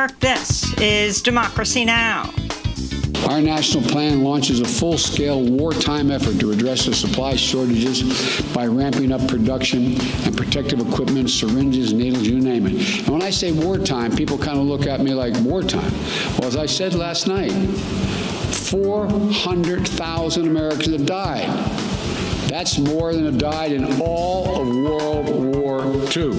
York, this is Democracy Now! Our national plan launches a full-scale wartime effort to address the supply shortages by ramping up production and protective equipment, syringes, needles, you name it. And when I say wartime, people kind of look at me like wartime. Well, as I said last night, 400,000 Americans have died. That's more than have died in all of World War II.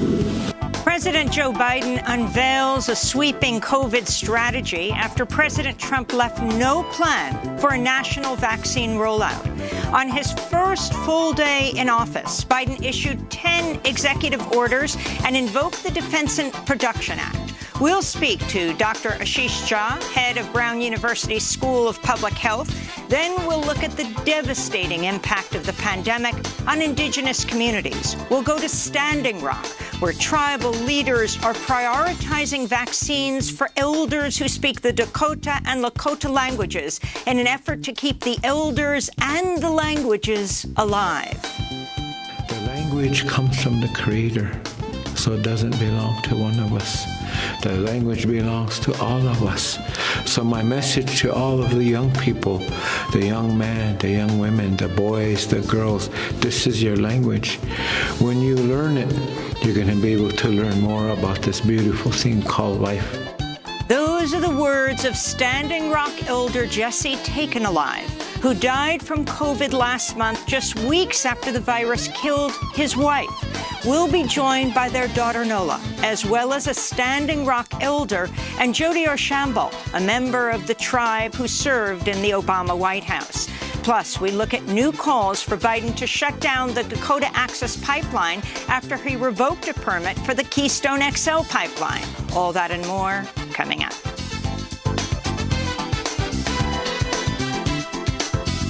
President Joe Biden unveils a sweeping COVID strategy after President Trump left no plan for a national vaccine rollout. On his first full day in office, Biden issued 10 executive orders and invoked the Defense Production Act. We'll speak to Dr. Ashish Jha, head of Brown University's School of Public Health. Then we'll look at the devastating impact of the pandemic on indigenous communities. We'll go to Standing Rock, where tribal leaders are prioritizing vaccines for elders who speak the Dakota and Lakota languages in an effort to keep the elders and the languages alive. The language comes from the Creator, so it doesn't belong to one of us. The language belongs to all of us. So my message to all of the young people, the young men, the young women, the boys, the girls, this is your language. When you learn it, you're going to be able to learn more about this beautiful thing called life. Those are the words of Standing Rock elder Jesse Taken Alive, who died from COVID last month, just weeks after the virus killed his wife. We'll be joined by their daughter Nola, as well as a Standing Rock elder, and Jody Archambault, a member of the tribe who served in the Obama White House. Plus, we look at new calls for Biden to shut down the Dakota Access Pipeline after he revoked a permit for the Keystone XL pipeline. All that and more coming up.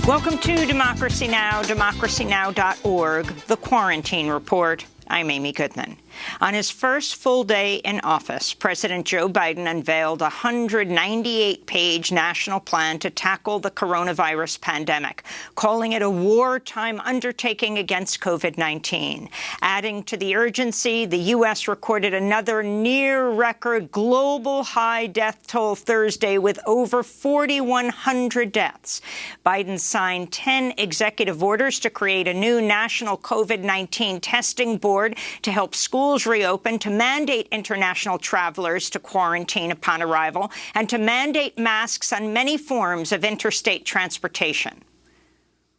Welcome to Democracy Now!, democracynow.org, The Quarantine Report. I'm Amy Goodman. On his first full day in office, President Joe Biden unveiled a 198-page national plan to tackle the coronavirus pandemic, calling it a wartime undertaking against COVID-19. Adding to the urgency, the U.S. recorded another near-record global high death toll Thursday with over 4,100 deaths. Biden signed 10 executive orders to create a new national COVID-19 testing board to help schools reopen, to mandate international travelers to quarantine upon arrival, and to mandate masks on many forms of interstate transportation.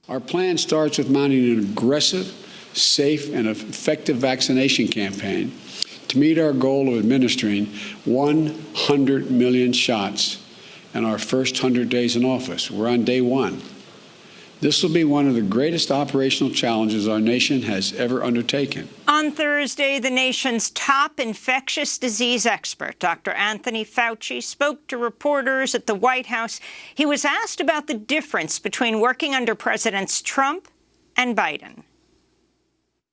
Our plan starts with mounting an aggressive, safe, and effective vaccination campaign to meet our goal of administering 100 million shots in our first 100 days in office. We're on day one. This will be one of the greatest operational challenges our nation has ever undertaken. On Thursday, the nation's top infectious disease expert, Dr. Anthony Fauci, spoke to reporters at the White House. He was asked about the difference between working under Presidents Trump and Biden.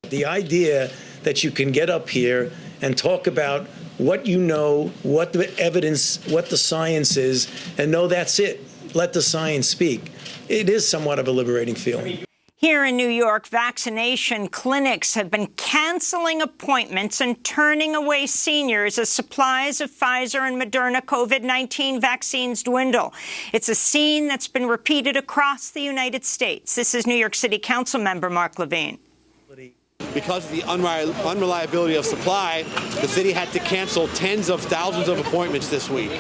The idea that you can get up here and talk about what you know, what the evidence, what the science is, and know that's it. Let the science speak. It is somewhat of a liberating feeling. Here in New York, vaccination clinics have been canceling appointments and turning away seniors as supplies of Pfizer and Moderna COVID-19 vaccines dwindle. It's a scene that's been repeated across the United States. This is New York City Council member Mark Levine. Because of the unreliability of supply, the city had to cancel tens of thousands of appointments this week.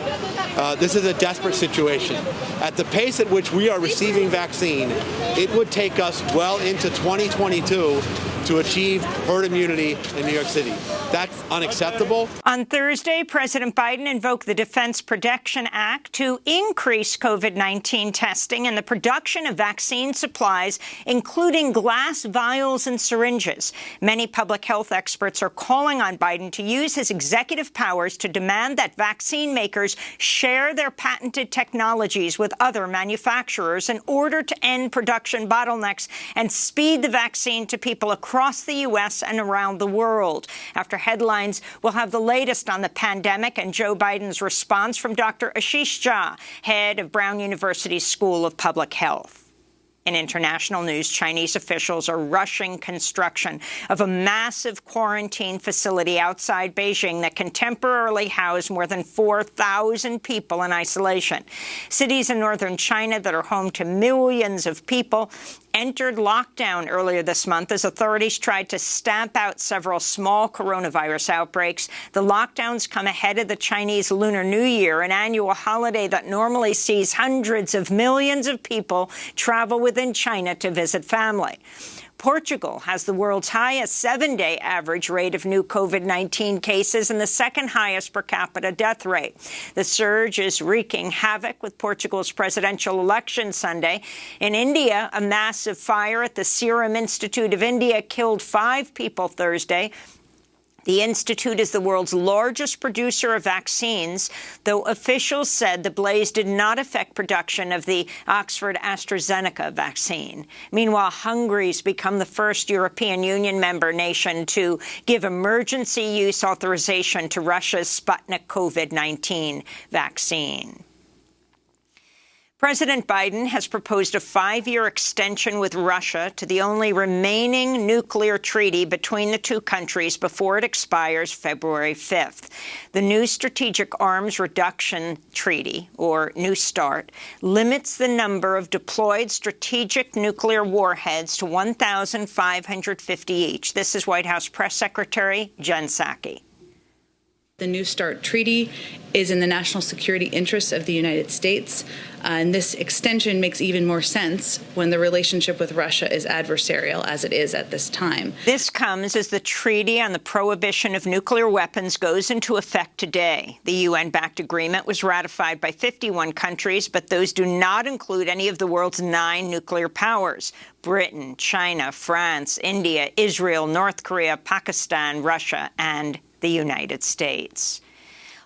This is a desperate situation. At the pace at which we are receiving vaccine, it would take us well into 2022 to achieve herd immunity in New York City. That's unacceptable. On Thursday, President Biden invoked the Defense Production Act to increase COVID-19 testing and the production of vaccine supplies, including glass vials and syringes. Many public health experts are calling on Biden to use his executive powers to demand that vaccine makers share their patented technologies with other manufacturers in order to end production bottlenecks and speed the vaccine to people across the U.S. and around the world. After headlines, we'll have the latest on the pandemic and Joe Biden's response from Dr. Ashish Jha, head of Brown University's School of Public Health. In international news, Chinese officials are rushing construction of a massive quarantine facility outside Beijing that can temporarily house more than 4,000 people in isolation. Cities in northern China that are home to millions of people entered lockdown earlier this month as authorities tried to stamp out several small coronavirus outbreaks. The lockdowns come ahead of the Chinese Lunar New Year, an annual holiday that normally sees hundreds of millions of people travel within China to visit family. Portugal has the world's highest 7-day average rate of new COVID-19 cases and the second highest per capita death rate. The surge is wreaking havoc with Portugal's presidential election Sunday. In India, a massive fire at the Serum Institute of India killed 5 people Thursday. The institute is the world's largest producer of vaccines, though officials said the blaze did not affect production of the Oxford AstraZeneca vaccine. Meanwhile, Hungary's become the first European Union member nation to give emergency use authorization to Russia's Sputnik COVID-19 vaccine. President Biden has proposed a 5-year extension with Russia to the only remaining nuclear treaty between the two countries before it expires February 5th. The new Strategic Arms Reduction Treaty, or New START, limits the number of deployed strategic nuclear warheads to 1,550 each. This is White House Press Secretary Jen Psaki. The New START treaty is in the national security interests of the United States, and this extension makes even more sense when the relationship with Russia is adversarial, as it is at this time. This comes as the Treaty on the Prohibition of Nuclear Weapons goes into effect today. The UN-backed agreement was ratified by 51 countries, but those do not include any of the world's 9 nuclear powers: Britain, China, France, India, Israel, North Korea, Pakistan, Russia, and the United States.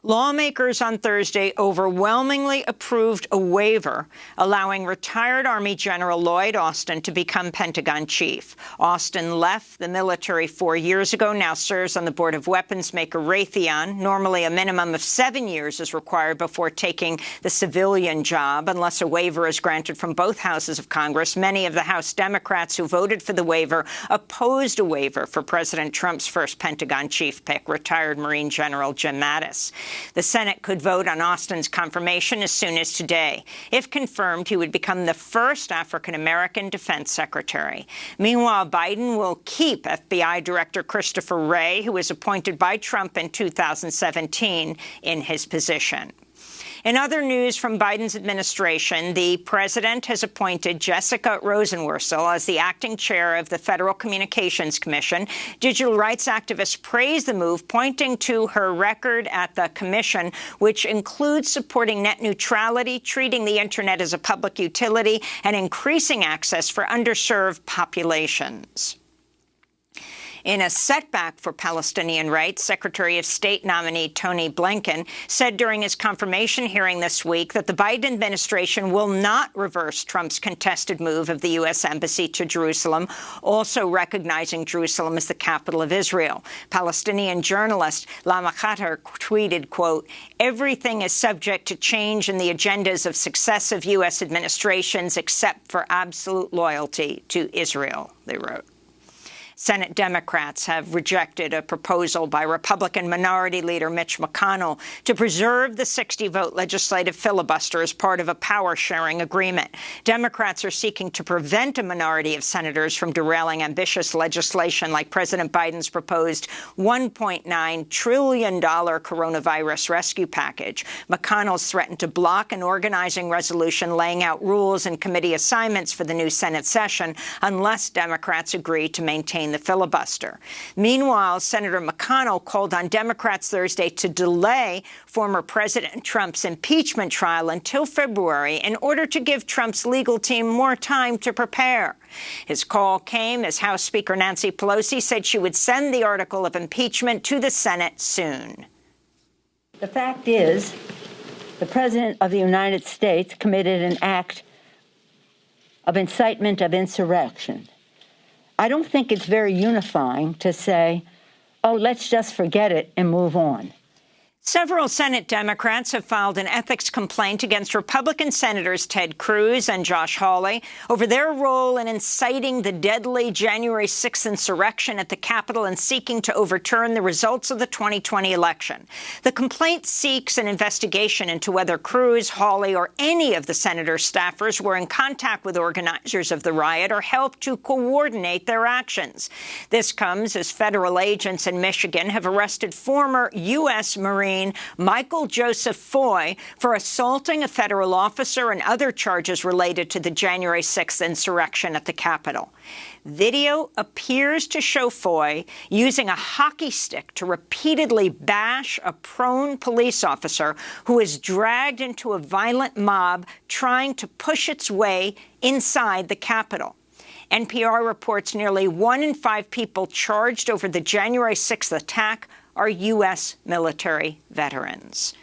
Lawmakers on Thursday overwhelmingly approved a waiver allowing retired Army General Lloyd Austin to become Pentagon chief. Austin left the military 4 years ago, now serves on the board of weapons maker Raytheon. Normally, a minimum of 7 years is required before taking the civilian job, unless a waiver is granted from both houses of Congress. Many of the House Democrats who voted for the waiver opposed a waiver for President Trump's first Pentagon chief pick, retired Marine General Jim Mattis. The Senate could vote on Austin's confirmation as soon as today. If confirmed, he would become the first African-American defense secretary. Meanwhile, Biden will keep FBI Director Christopher Wray, who was appointed by Trump in 2017, in his position. In other news from Biden's administration, the president has appointed Jessica Rosenworcel as the acting chair of the Federal Communications Commission. Digital rights activists praise the move, pointing to her record at the commission, which includes supporting net neutrality, treating the Internet as a public utility, and increasing access for underserved populations. In a setback for Palestinian rights, Secretary of State nominee Tony Blinken said during his confirmation hearing this week that the Biden administration will not reverse Trump's contested move of the U.S. Embassy to Jerusalem, also recognizing Jerusalem as the capital of Israel. Palestinian journalist Lama Khater tweeted, quote, "Everything is subject to change in the agendas of successive U.S. administrations except for absolute loyalty to Israel," they wrote. Senate Democrats have rejected a proposal by Republican Minority Leader Mitch McConnell to preserve the 60-vote legislative filibuster as part of a power-sharing agreement. Democrats are seeking to prevent a minority of senators from derailing ambitious legislation like President Biden's proposed $1.9 trillion coronavirus rescue package. McConnell's threatened to block an organizing resolution laying out rules and committee assignments for the new Senate session unless Democrats agree to maintain the filibuster. Meanwhile, Senator McConnell called on Democrats Thursday to delay former President Trump's impeachment trial until February in order to give Trump's legal team more time to prepare. His call came as House Speaker Nancy Pelosi said she would send the article of impeachment to the Senate soon. The fact is, the President of the United States committed an act of incitement of insurrection. I don't think it's very unifying to say, oh, let's just forget it and move on. Several Senate Democrats have filed an ethics complaint against Republican Senators Ted Cruz and Josh Hawley over their role in inciting the deadly January 6th insurrection at the Capitol and seeking to overturn the results of the 2020 election. The complaint seeks an investigation into whether Cruz, Hawley, or any of the senators' staffers were in contact with organizers of the riot or helped to coordinate their actions. This comes as federal agents in Michigan have arrested former U.S. Marine Michael Joseph Foy for assaulting a federal officer and other charges related to the January 6th insurrection at the Capitol. Video appears to show Foy using a hockey stick to repeatedly bash a prone police officer who is dragged into a violent mob trying to push its way inside the Capitol. NPR reports nearly 1 in 5 people charged over the January 6th attack are U.S. military veterans.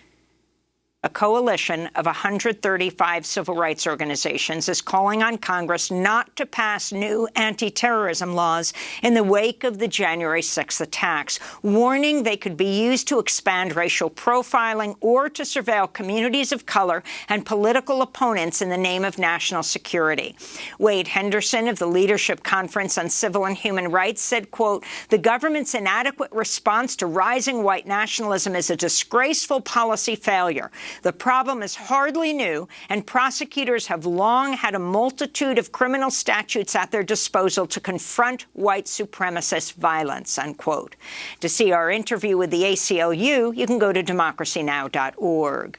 A coalition of 135 civil rights organizations is calling on Congress not to pass new anti-terrorism laws in the wake of the January 6th attacks, warning they could be used to expand racial profiling or to surveil communities of color and political opponents in the name of national security. Wade Henderson of the Leadership Conference on Civil and Human Rights said, quote, "The government's inadequate response to rising white nationalism is a disgraceful policy failure. The problem is hardly new, and prosecutors have long had a multitude of criminal statutes at their disposal to confront white supremacist violence," unquote. To see our interview with the ACLU, you can go to democracynow.org.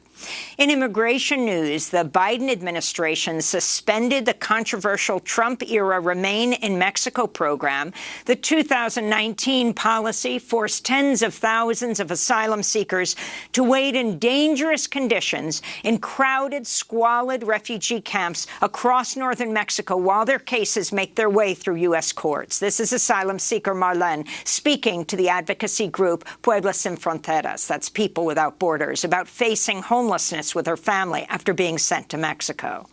In immigration news, the Biden administration suspended the controversial Trump-era Remain in Mexico program. The 2019 policy forced tens of thousands of asylum seekers to wait in dangerous conditions in crowded, squalid refugee camps across northern Mexico while their cases make their way through U.S. courts. This is asylum seeker Marlene speaking to the advocacy group Pueblos Sin Fronteras, that's People Without Borders, about facing homelessness with her family after being sent to Mexico.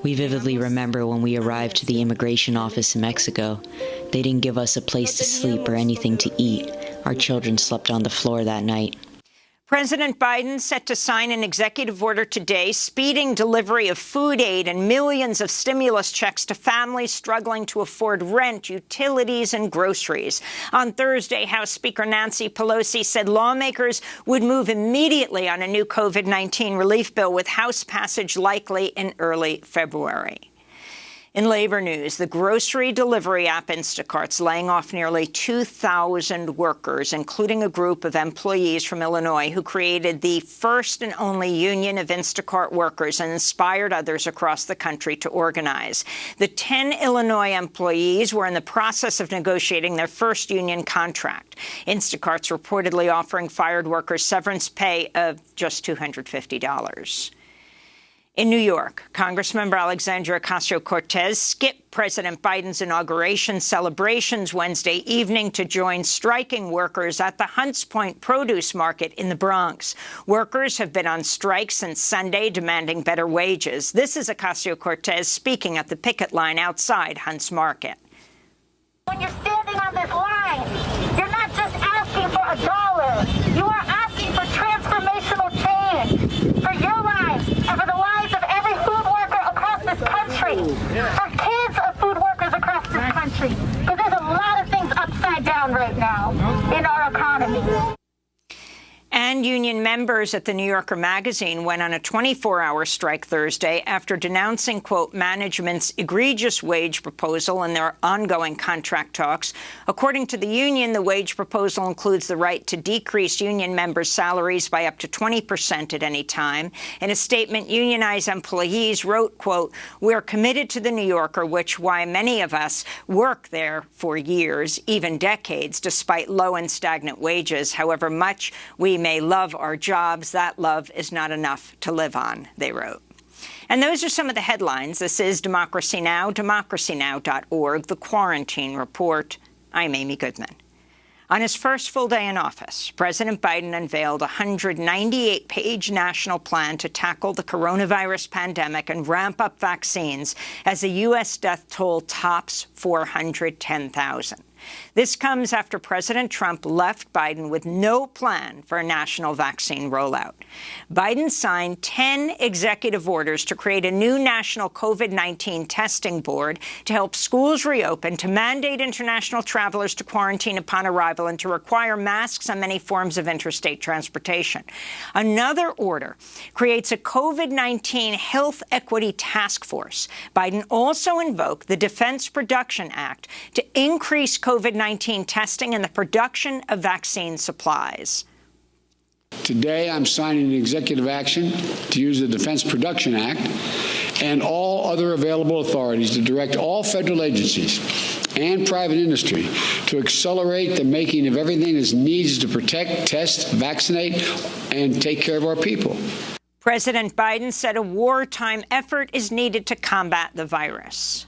We vividly remember when we arrived to the immigration office in Mexico. They didn't give us a place to sleep or anything to eat. Our children slept on the floor that night. President Biden set to sign an executive order today speeding delivery of food aid and millions of stimulus checks to families struggling to afford rent, utilities, and groceries. On Thursday, House Speaker Nancy Pelosi said lawmakers would move immediately on a new COVID-19 relief bill, with House passage likely in early February. In labor news, the grocery delivery app Instacart's laying off nearly 2,000 workers, including a group of employees from Illinois who created the first and only union of Instacart workers and inspired others across the country to organize. The 10 Illinois employees were in the process of negotiating their first union contract. Instacart's reportedly offering fired workers severance pay of just $250. In New York, Congressmember Alexandria Ocasio-Cortez skipped President Biden's inauguration celebrations Wednesday evening to join striking workers at the Hunts Point produce market in the Bronx. Workers have been on strike since Sunday, demanding better wages. This is Ocasio-Cortez speaking at the picket line outside Hunts Market. When you're standing on this line, you're not just asking for $1. You are asking for transformational change for your lives and for the lives of every food worker across this country, for kids of food workers across this country, because there's a lot of things upside down right now in our economy. And union members at the New Yorker magazine went on a 24-hour strike Thursday after denouncing, quote, management's egregious wage proposal in their ongoing contract talks. According to the union, the wage proposal includes the right to decrease union members' salaries by up to 20% at any time. In a statement, unionized employees wrote, quote, "We're committed to the New Yorker, which why many of us work there for years, even decades, despite low and stagnant wages. However much we may love our jobs, that love is not enough to live on," they wrote. And those are some of the headlines. This is Democracy Now!, democracynow.org, The Quarantine Report. I'm Amy Goodman. On his first full day in office, President Biden unveiled a 198-page national plan to tackle the coronavirus pandemic and ramp up vaccines as the U.S. death toll tops 410,000. This comes after President Trump left Biden with no plan for a national vaccine rollout. Biden signed 10 executive orders to create a new national COVID-19 testing board to help schools reopen, to mandate international travelers to quarantine upon arrival, and to require masks on many forms of interstate transportation. Another order creates a COVID-19 health equity task force. Biden also invoked the Defense Production Act to increase COVID-19 testing and the production of vaccine supplies. Today, I'm signing an executive action to use the Defense Production Act and all other available authorities to direct all federal agencies and private industry to accelerate the making of everything that's needed to protect, test, vaccinate, and take care of our people. President Biden said a wartime effort is needed to combat the virus.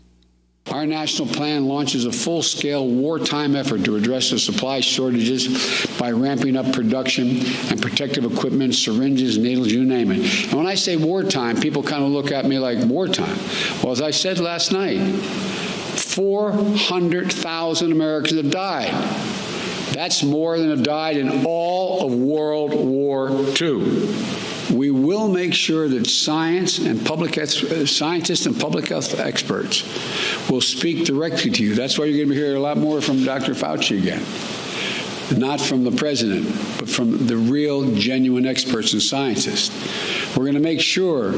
Our national plan launches a full-scale wartime effort to address the supply shortages by ramping up production and protective equipment, syringes, needles, you name it. And when I say wartime, people kind of look at me like wartime. Well, as I said last night, 400,000 Americans have died. That's more than have died in all of World War II. We will make sure that scientists and public health experts will speak directly to you. That's why you're going to be hearing a lot more from Dr. Fauci again. Not from the president, but from the real, genuine experts and scientists. We're going to make sure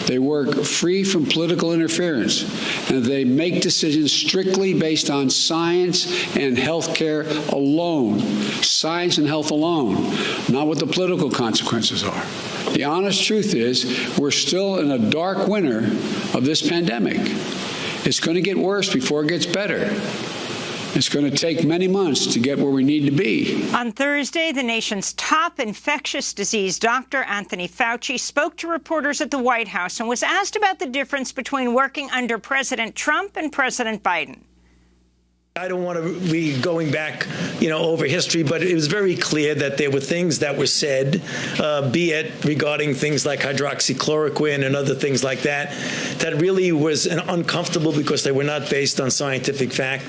they work free from political interference and they make decisions strictly based on science and health care alone. Science and health alone, not what the political consequences are. The honest truth is we're still in a dark winter of this pandemic. It's going to get worse before it gets better. It's going to take many months to get where we need to be. On Thursday, the nation's top infectious disease doctor, Anthony Fauci, spoke to reporters at the White House and was asked about the difference between working under President Trump and President Biden. I don't want to be going back, over history, but it was very clear that there were things that were said, be it regarding things like hydroxychloroquine and other things like that, that really was uncomfortable because they were not based on scientific fact.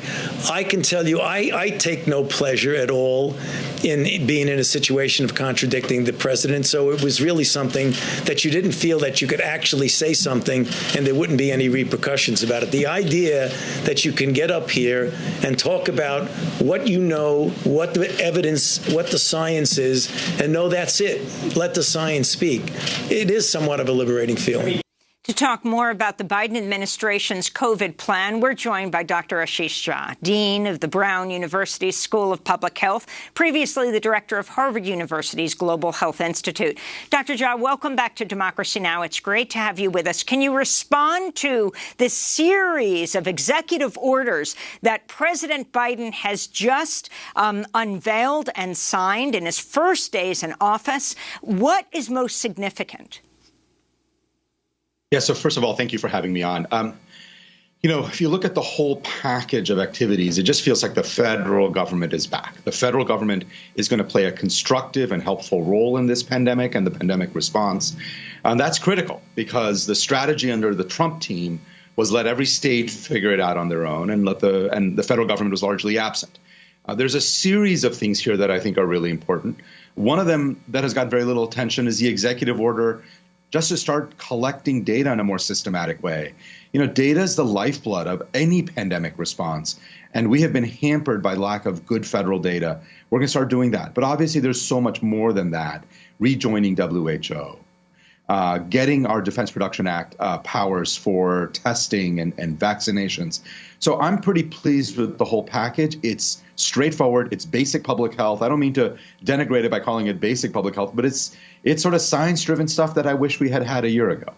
I can tell you, I take no pleasure at all in being in a situation of contradicting the president. So it was really something that you didn't feel that you could actually say something and there wouldn't be any repercussions about it. The idea that you can get up here and talk about what you know, what the evidence, what the science is, and no, that's it. Let the science speak. It is somewhat of a liberating feeling. To talk more about the Biden administration's COVID plan, we're joined by Dr. Ashish Jha, Dean of the Brown University School of Public Health, previously the director of Harvard University's Global Health Institute. Dr. Jha, welcome back to Democracy Now! It's great to have you with us. Can you respond to this series of executive orders that President Biden has just unveiled and signed in his first days in office? What is most significant? Yeah, so first of all, thank you for having me on. If you look at the whole package of activities, it just feels like the federal government is back. The federal government is going to play a constructive and helpful role in this pandemic and the pandemic response. And that's critical because the strategy under the Trump team was let every state figure it out on their own and the federal government was largely absent. There's a series of things here that I think are really important. One of them that has got very little attention is the executive order just to start collecting data in a more systematic way. Data is the lifeblood of any pandemic response, and we have been hampered by lack of good federal data. We're going to start doing that. But obviously, there's so much more than that. Rejoining WHO, getting our Defense Production Act powers for testing and vaccinations. So I'm pretty pleased with the whole package. It's straightforward. It's basic public health. I don't mean to denigrate it by calling it basic public health, but it's sort of science-driven stuff that I wish we had had a year ago.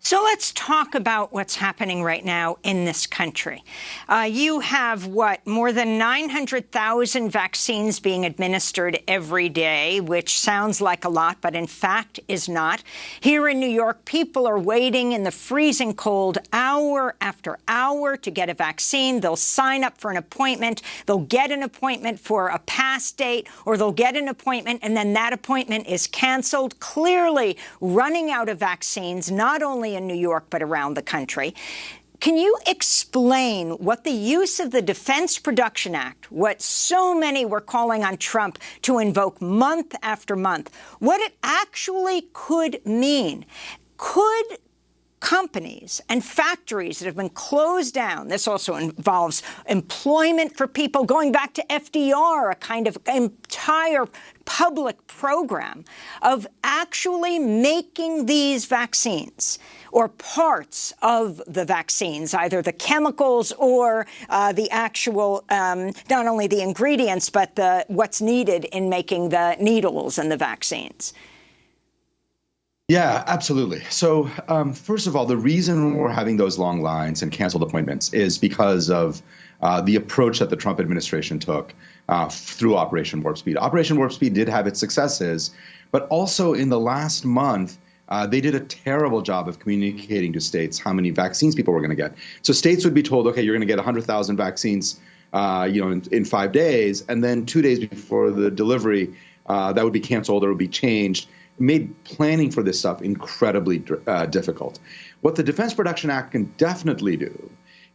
So let's talk about what's happening right now in this country. You have, more than 900,000 vaccines being administered every day, which sounds like a lot, but in fact is not. Here in New York, people are waiting in the freezing cold hour after hour to get a vaccine. They'll sign up for an appointment. They'll get an appointment for a pass date, or they'll get an appointment, and then that appointment is canceled, clearly running out of vaccines, not only in New York, but around the country. Can you explain what the use of the Defense Production Act, what so many were calling on Trump to invoke month after month, what it actually could mean? Could companies and factories that have been closed down, this also involves employment for people, going back to FDR, a kind of entire public program of actually making these vaccines or parts of the vaccines, either the chemicals or the actual, not only the ingredients, but what's needed in making the needles and the vaccines? Yeah, absolutely. So first of all, the reason we're having those long lines and canceled appointments is because of the approach that the Trump administration took through Operation Warp Speed. Operation Warp Speed did have its successes, but also in the last month, they did a terrible job of communicating to states how many vaccines people were going to get. So states would be told, okay, you're going to get 100,000 vaccines in 5 days, and then 2 days before the delivery, that would be canceled or would be changed. Made planning for this stuff incredibly difficult. What the Defense Production Act can definitely do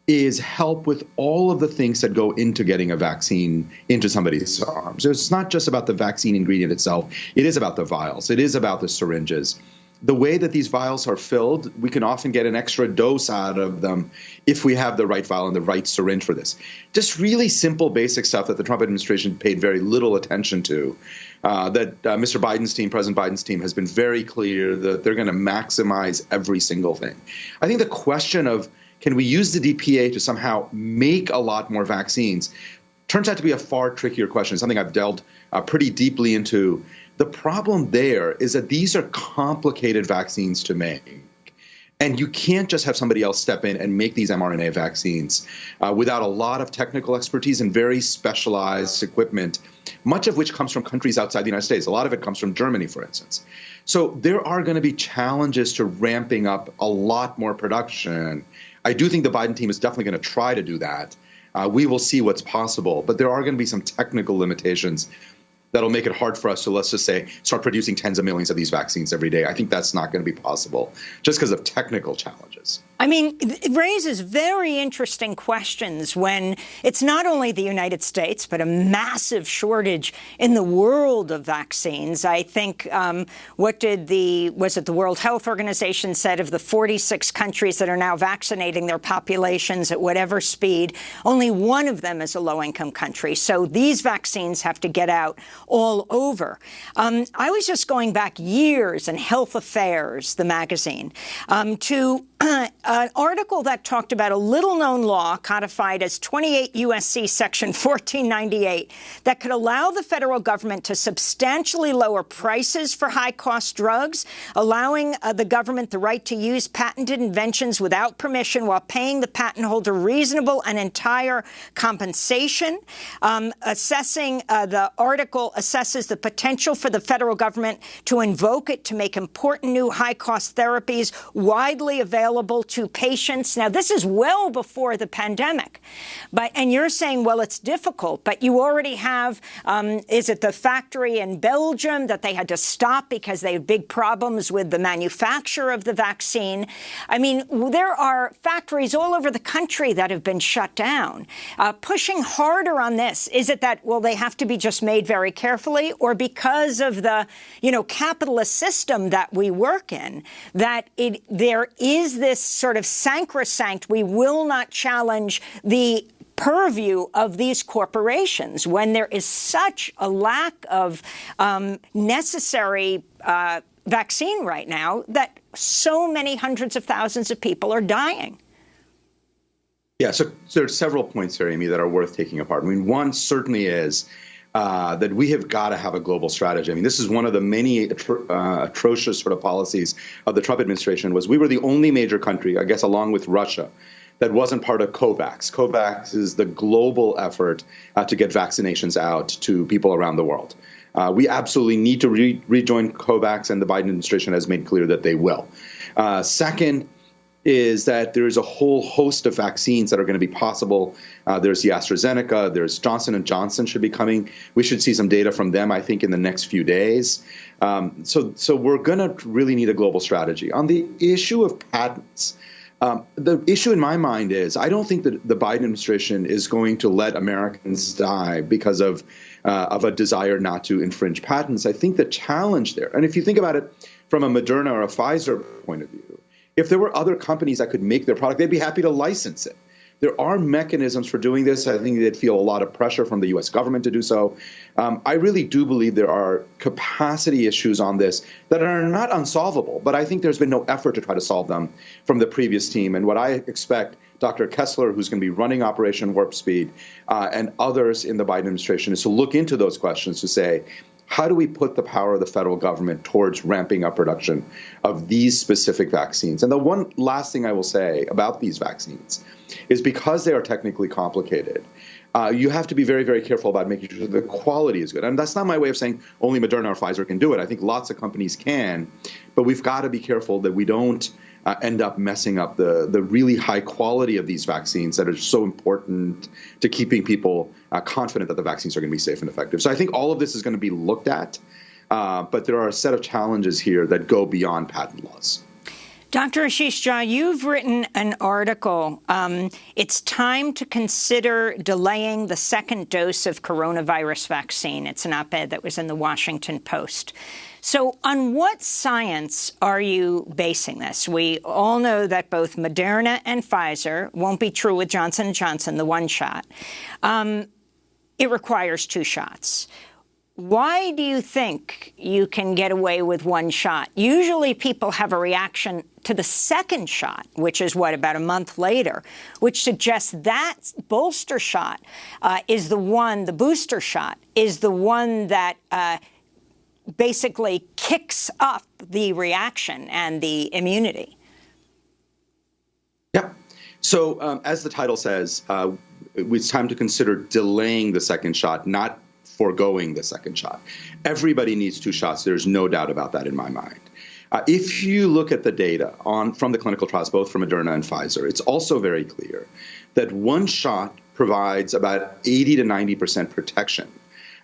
is help with all of the things that go into getting a vaccine into somebody's arms. It's not just about the vaccine ingredient itself. It is about the vials. It is about the syringes. The way that these vials are filled, we can often get an extra dose out of them if we have the right vial and the right syringe for this. Just really simple, basic stuff that the Trump administration paid very little attention to. Mr. Biden's team, President Biden's team, has been very clear that they're going to maximize every single thing. I think the question of can we use the DPA to somehow make a lot more vaccines turns out to be a far trickier question, something I've delved pretty deeply into. The problem there is that these are complicated vaccines to make. And you can't just have somebody else step in and make these mRNA vaccines without a lot of technical expertise and very specialized equipment, much of which comes from countries outside the United States. A lot of it comes from Germany, for instance. So there are going to be challenges to ramping up a lot more production. I do think the Biden team is definitely going to try to do that. We will see what's possible. But there are going to be some technical limitations that'll make it hard for us to, let's just say, start producing tens of millions of these vaccines every day. I think that's not going to be possible just because of technical challenges. I mean, it raises very interesting questions when it's not only the United States, but a massive shortage in the world of vaccines. I think, was it the World Health Organization said of the 46 countries that are now vaccinating their populations at whatever speed, only one of them is a low-income country. So these vaccines have to get out all over. I was just going back years in Health Affairs, the magazine, to an article that talked about a little-known law codified as 28 U.S.C. Section 1498 that could allow the federal government to substantially lower prices for high-cost drugs, allowing the government the right to use patented inventions without permission while paying the patent holder reasonable and entire compensation. The article assesses the potential for the federal government to invoke it to make important new high-cost therapies widely available to patients. Now, this is well before the pandemic. And you're saying, well, it's difficult, but you already have, is it the factory in Belgium that they had to stop because they had big problems with the manufacture of the vaccine? I mean, there are factories all over the country that have been shut down. Pushing harder on this, is it that, well, they have to be just made very carefully, or because of the, capitalist system that we work in, that there is this sort of sacrosanct, we will not challenge the purview of these corporations when there is such a lack of necessary vaccine right now that so many hundreds of thousands of people are dying? Yeah, so there are several points here, Amy, that are worth taking apart. I mean, one certainly is that we have got to have a global strategy. I mean, this is one of the many atrocious sort of policies of the Trump administration was we were the only major country, I guess, along with Russia, that wasn't part of COVAX. COVAX is the global effort to get vaccinations out to people around the world. We absolutely need to rejoin COVAX, and the Biden administration has made clear that they will. Second is that there's a whole host of vaccines that are going to be possible. There's the AstraZeneca, there's Johnson & Johnson should be coming. We should see some data from them, I think, in the next few days. So we're going to really need a global strategy. On the issue of patents, The issue in my mind is I don't think that the Biden administration is going to let Americans die because of a desire not to infringe patents. I think the challenge there, and if you think about it from a Moderna or a Pfizer point of view, if there were other companies that could make their product, they'd be happy to license it. There are mechanisms for doing this. I think they'd feel a lot of pressure from the U.S. government to do so. I really do believe there are capacity issues on this that are not unsolvable, but I think there's been no effort to try to solve them from the previous team. And what I expect Dr. Kessler, who's going to be running Operation Warp Speed, and others in the Biden administration is to look into those questions to say, how do we put the power of the federal government towards ramping up production of these specific vaccines? And the one last thing I will say about these vaccines is because they are technically complicated, you have to be very, very careful about making sure the quality is good. And that's not my way of saying only Moderna or Pfizer can do it. I think lots of companies can, but we've got to be careful that we don't end up messing up the really high quality of these vaccines that are so important to keeping people confident that the vaccines are going to be safe and effective. So I think all of this is going to be looked at, but there are a set of challenges here that go beyond patent laws. Dr. Ashish Jha, you've written an article. It's time to consider delaying the second dose of coronavirus vaccine. It's an op-ed that was in the Washington Post. So on what science are you basing this? We all know that both Moderna and Pfizer won't be true with Johnson & Johnson, the one shot. It requires 2 shots. Why do you think you can get away with 1 shot? Usually people have a reaction to the second shot, which is, about a month later, which suggests that booster shot is the one, the booster shot, is the one that basically kicks up the reaction and the immunity. Yeah. So as the title says, it's time to consider delaying the second shot, not foregoing the second shot. Everybody needs 2 shots. There's no doubt about that in my mind. If you look at the data from the clinical trials, both from Moderna and Pfizer, it's also very clear that 1 shot provides about 80 to 90% protection,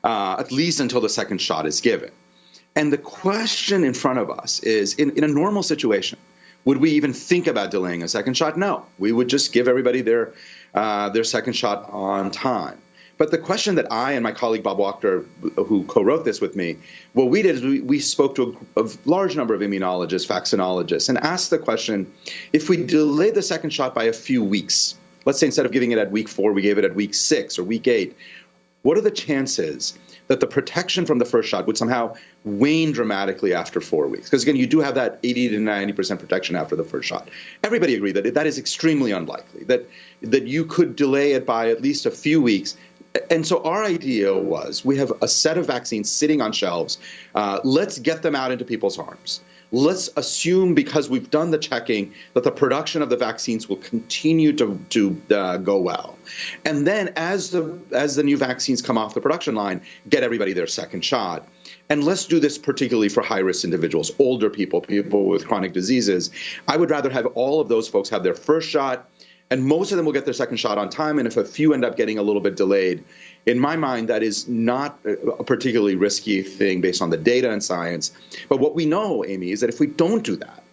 at least until the second shot is given. And the question in front of us is, in a normal situation, would we even think about delaying a second shot? No. We would just give everybody their second shot on time. But the question that I and my colleague Bob Wachter, who co-wrote this with me, what we did is we spoke to a large number of immunologists, vaccinologists, and asked the question, if we delay the second shot by a few weeks, let's say instead of giving it at week 4, we gave it at week 6 or week 8, what are the chances that the protection from the first shot would somehow wane dramatically after 4 weeks? Because, again, you do have that 80 to 90% protection after the first shot. Everybody agreed that that is extremely unlikely, that you could delay it by at least a few weeks. And so our idea was, we have a set of vaccines sitting on shelves. Let's get them out into people's arms. Let's assume, because we've done the checking, that the production of the vaccines will continue to go well. And then as the new vaccines come off the production line, get everybody their second shot. And let's do this particularly for high-risk individuals, older people, people with chronic diseases. I would rather have all of those folks have their first shot, and most of them will get their second shot on time. And if a few end up getting a little bit delayed, in my mind, that is not a particularly risky thing based on the data and science. But what we know, Amy, is that if we don't do that,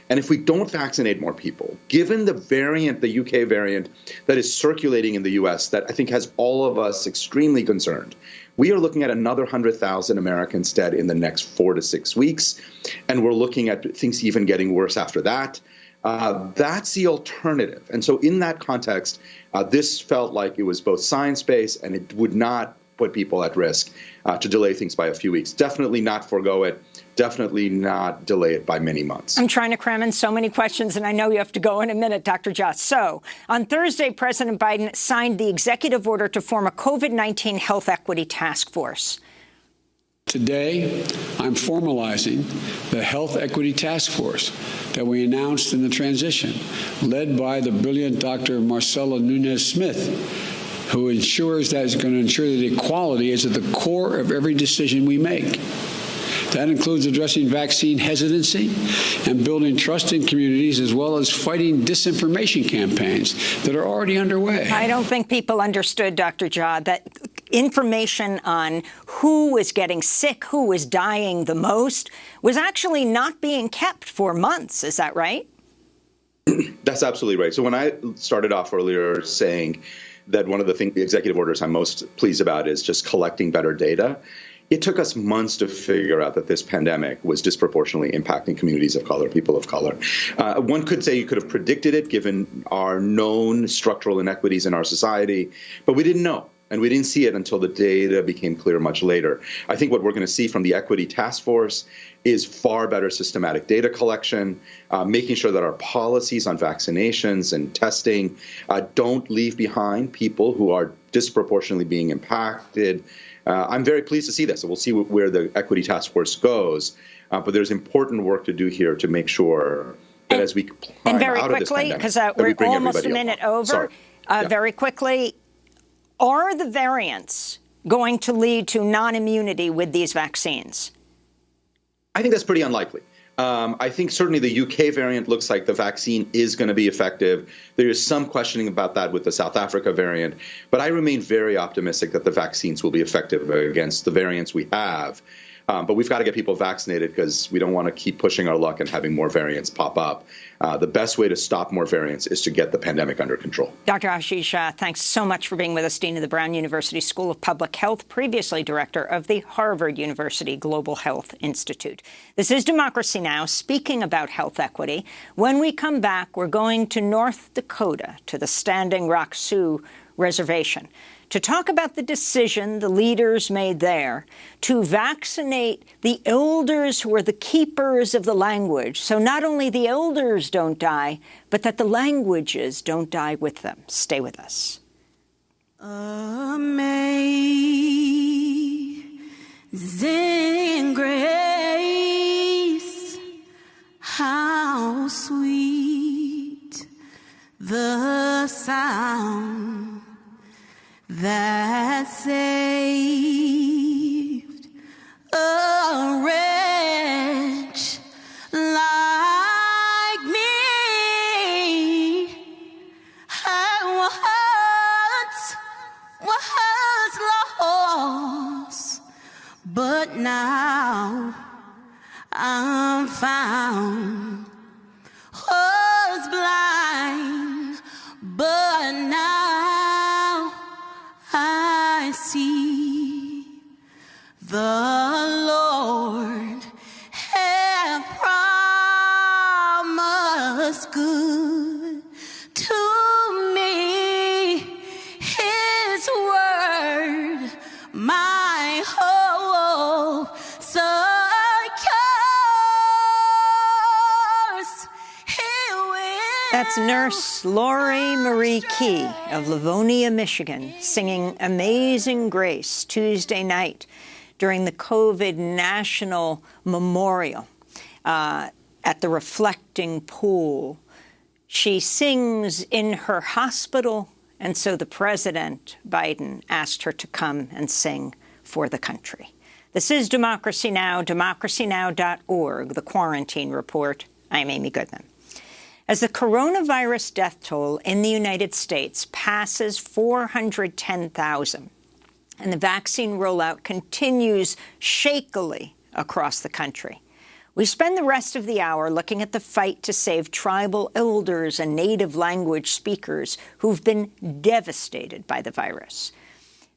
and if we don't vaccinate more people, given the variant, the UK variant that is circulating in the US, that I think has all of us extremely concerned, we are looking at another 100,000 Americans dead in the next 4 to 6 weeks. And we're looking at things even getting worse after that. That's the alternative. And so in that context, this felt like it was both science-based and it would not put people at risk to delay things by a few weeks. Definitely not forego it. Definitely not delay it by many months. I'm trying to cram in so many questions, and I know you have to go in a minute, Dr. Jha. So on Thursday, President Biden signed the executive order to form a COVID-19 health equity task force. Today, I'm formalizing the Health Equity Task Force that we announced in the transition, led by the brilliant Dr. Marcela Nunez-Smith, who ensures that is going to ensure that equality is at the core of every decision we make. That includes addressing vaccine hesitancy and building trust in communities, as well as fighting disinformation campaigns that are already underway. I don't think people understood, Dr. Jha, that information on who was getting sick, who was dying the most, was actually not being kept for months. Is that right? That's absolutely right. So when I started off earlier saying that one of the executive orders I'm most pleased about is just collecting better data, it took us months to figure out that this pandemic was disproportionately impacting communities of color, people of color. One could say you could have predicted it given our known structural inequities in our society, but we didn't know. And we didn't see it until the data became clear much later. I think what we're going to see from the Equity Task Force is far better systematic data collection, making sure that our policies on vaccinations and testing don't leave behind people who are disproportionately being impacted. I'm very pleased to see this. So we'll see where the Equity Task Force goes. But there's important work to do here to make sure that as we climb out of this pandemic, because we're almost a minute over, very quickly, are the variants going to lead to non-immunity with these vaccines? I think that's pretty unlikely. I think certainly the UK variant looks like the vaccine is going to be effective. There is some questioning about that with the South Africa variant, but I remain very optimistic that the vaccines will be effective against the variants we have. But we've got to get people vaccinated because we don't want to keep pushing our luck and having more variants pop up. The best way to stop more variants is to get the pandemic under control. Dr. Ashish Shah, thanks so much for being with us, Dean of the Brown University School of Public Health, previously director of the Harvard University Global Health Institute. This is Democracy Now!, speaking about health equity. When we come back, we're going to North Dakota, to the Standing Rock Sioux Reservation, to talk about the decision the leaders made there to vaccinate the elders who are the keepers of the language. So not only the elders don't die, but that the languages don't die with them. Stay with us. Amazing grace, how sweet the sound that saved a wretch like me. I was lost, but now I'm found. Was blind, but now I see. The Lord hath promised good to me. His word, my hope secures. He will. That's Nurse Lori Marie Key of Livonia, Michigan, singing Amazing Grace Tuesday night during the COVID National Memorial at the Reflecting Pool. She sings in her hospital, and so the President, Biden, asked her to come and sing for the country. This is Democracy Now!, democracynow.org, the Quarantine Report. I'm Amy Goodman. As the coronavirus death toll in the United States passes 410,000, and the vaccine rollout continues shakily across the country, we spend the rest of the hour looking at the fight to save tribal elders and native language speakers who've been devastated by the virus.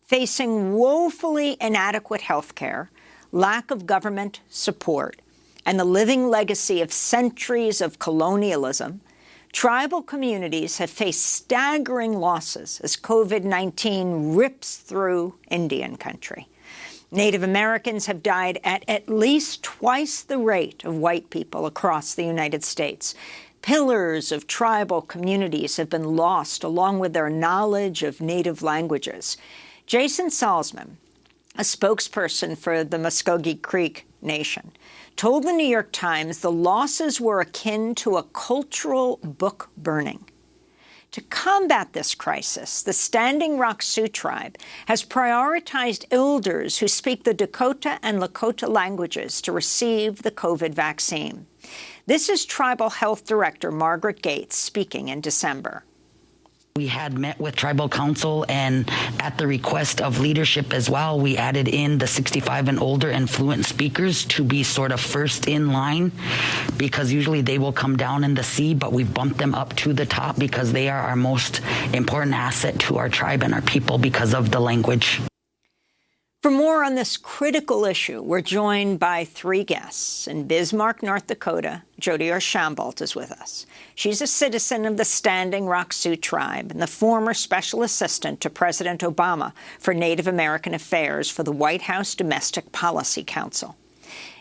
Facing woefully inadequate health care, lack of government support, and the living legacy of centuries of colonialism, tribal communities have faced staggering losses as COVID-19 rips through Indian country. Native Americans have died at least twice the rate of white people across the United States. Pillars of tribal communities have been lost, along with their knowledge of native languages. Jason Salzman, a spokesperson for the Muskogee Creek Nation, told the New York Times the losses were akin to a cultural book burning. To combat this crisis, the Standing Rock Sioux tribe has prioritized elders who speak the Dakota and Lakota languages to receive the COVID vaccine. This is Tribal Health Director Margaret Gates speaking in December. We had met with tribal council, and at the request of leadership as well, we added in the 65 and older and fluent speakers to be sort of first in line, because usually they will come down in the sea, but we've bumped them up to the top because they are our most important asset to our tribe and our people because of the language. For more on this critical issue, we're joined by three guests. In Bismarck, North Dakota, Jody Archambault is with us. She's a citizen of the Standing Rock Sioux tribe and the former special assistant to President Obama for Native American Affairs for the White House Domestic Policy Council.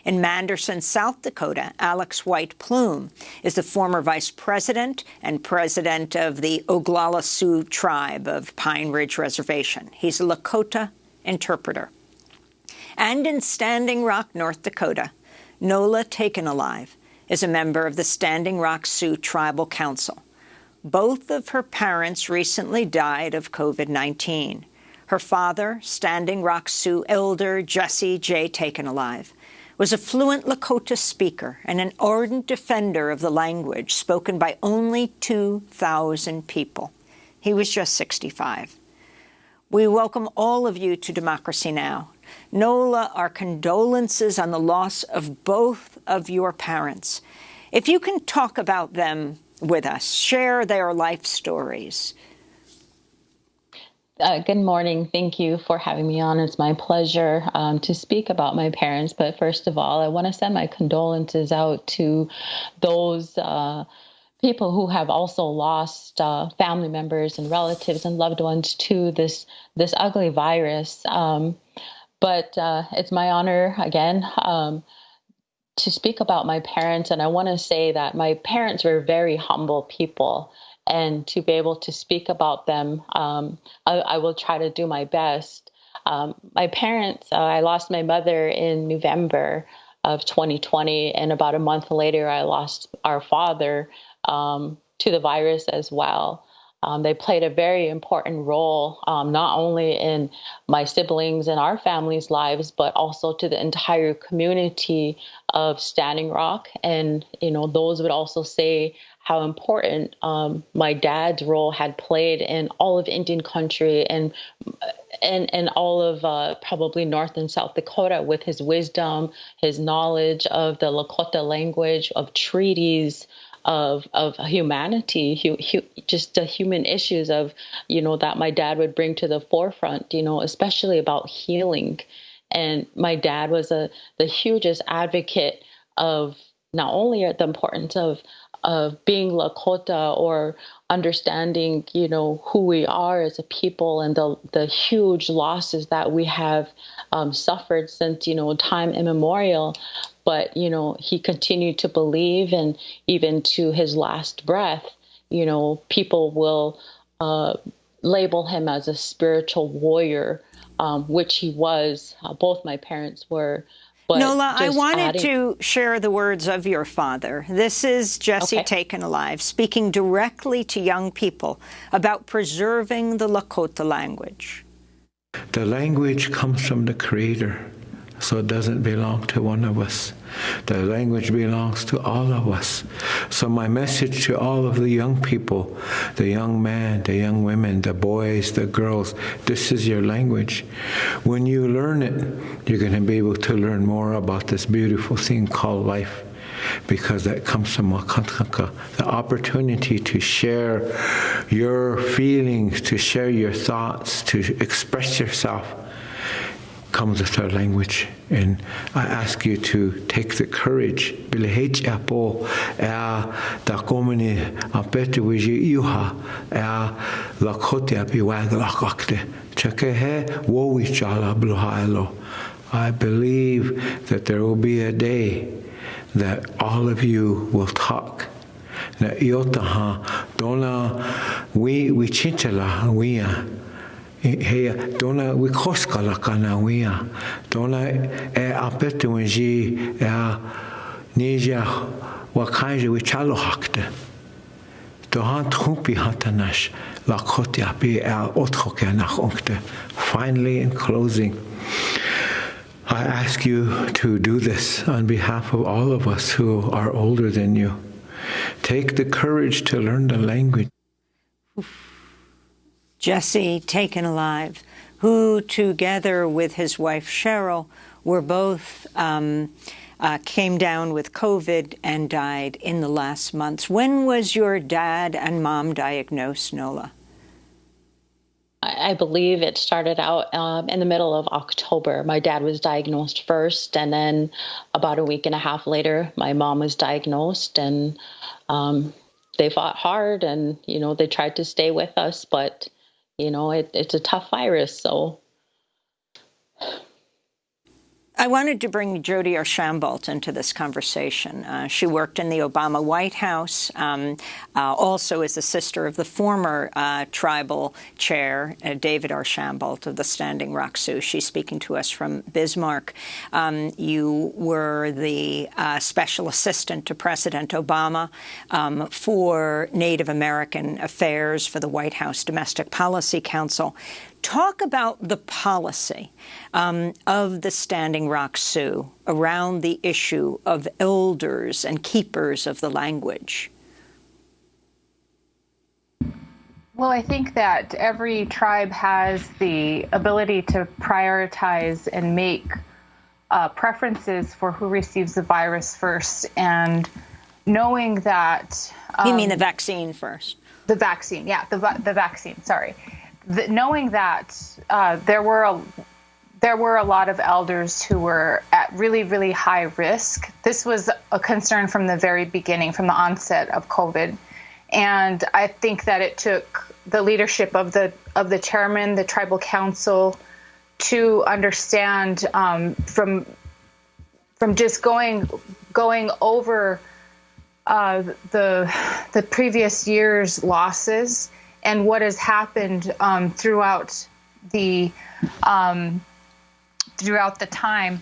In Manderson, South Dakota, Alex White Plume is the former vice president and president of the Oglala Sioux tribe of Pine Ridge Reservation. He's a Lakota interpreter. And in Standing Rock, North Dakota, Nola Taken Alive is a member of the Standing Rock Sioux Tribal Council. Both of her parents recently died of COVID-19. Her father, Standing Rock Sioux elder Jesse J. Taken Alive, was a fluent Lakota speaker and an ardent defender of the language spoken by only 2,000 people. He was just 65. We welcome all of you to Democracy Now! Nola, our condolences on the loss of both of your parents. If you can talk about them with us, share their life stories. Good morning. Thank you for having me on. It's my pleasure to speak about my parents. But first of all, I want to send my condolences out to those people who have also lost family members and relatives and loved ones to this ugly virus. But it's my honor, again, to speak about my parents. And I want to say that my parents were very humble people. And to be able to speak about them, I will try to do my best. My parents, I lost my mother in November of 2020. And about a month later, I lost our father to the virus as well. They played a very important role, not only in my siblings and our family's lives, but also to the entire community of Standing Rock. And, those would also say how important my dad's role had played in all of Indian country and all of probably North and South Dakota, with his wisdom, his knowledge of the Lakota language, of treaties, of humanity, just the human issues of, that my dad would bring to the forefront, especially about healing. And my dad was the hugest advocate of not only the importance of being Lakota or understanding, who we are as a people and the huge losses that we have suffered since, time immemorial. But, he continued to believe, and even to his last breath, people will label him as a spiritual warrior, which he was. Both my parents were. But Nola, I wanted to share the words of your father. This is Jesse Taken Alive, speaking directly to young people about preserving the Lakota language. The language comes from the Creator, so it doesn't belong to one of us. The language belongs to all of us. So my message to all of the young people, the young men, the young women, the boys, the girls, this is your language. When you learn it, you're going to be able to learn more about this beautiful thing called life, because that comes from Wakantanka, the opportunity to share your feelings, to share your thoughts, to express yourself, comes with our language. And I ask you to take the courage. I believe that there will be a day that all of you will talk. Na iotaha dona we chinchala wea. Hey, dona we koskala kana wea. Dona apetu wenji nija wakanje we chalo hakte. Dohan trumpi hatanash la kotia be othoke nach onkte. Finally, in closing, I ask you to do this on behalf of all of us who are older than you. Take the courage to learn the language. Jesse Taken Alive, who together with his wife Cheryl were both came down with COVID and died in the last months. When was your dad and mom diagnosed, Nola? I believe it started out in the middle of October. My dad was diagnosed first, and then about a week and a half later, my mom was diagnosed, and they fought hard, and, they tried to stay with us, but, it's a tough virus, so. I wanted to bring Jody Archambault into this conversation. She worked in the Obama White House, also is the sister of the former tribal chair, David Archambault of the Standing Rock Sioux. She's speaking to us from Bismarck. You were the special assistant to President Obama for Native American Affairs for the White House Domestic Policy Council. Talk about the policy of the Standing Rock Sioux around the issue of elders and keepers of the language. Well, I think that every tribe has the ability to prioritize and make preferences for who receives the virus first. And knowing that... you mean the vaccine first? The vaccine, yeah, the vaccine, sorry. Knowing that there were a lot of elders who were at really, really high risk. This was a concern from the very beginning, from the onset of COVID. And I think that it took the leadership of the chairman, the tribal council, to understand from just going over the previous year's losses and what has happened throughout the time.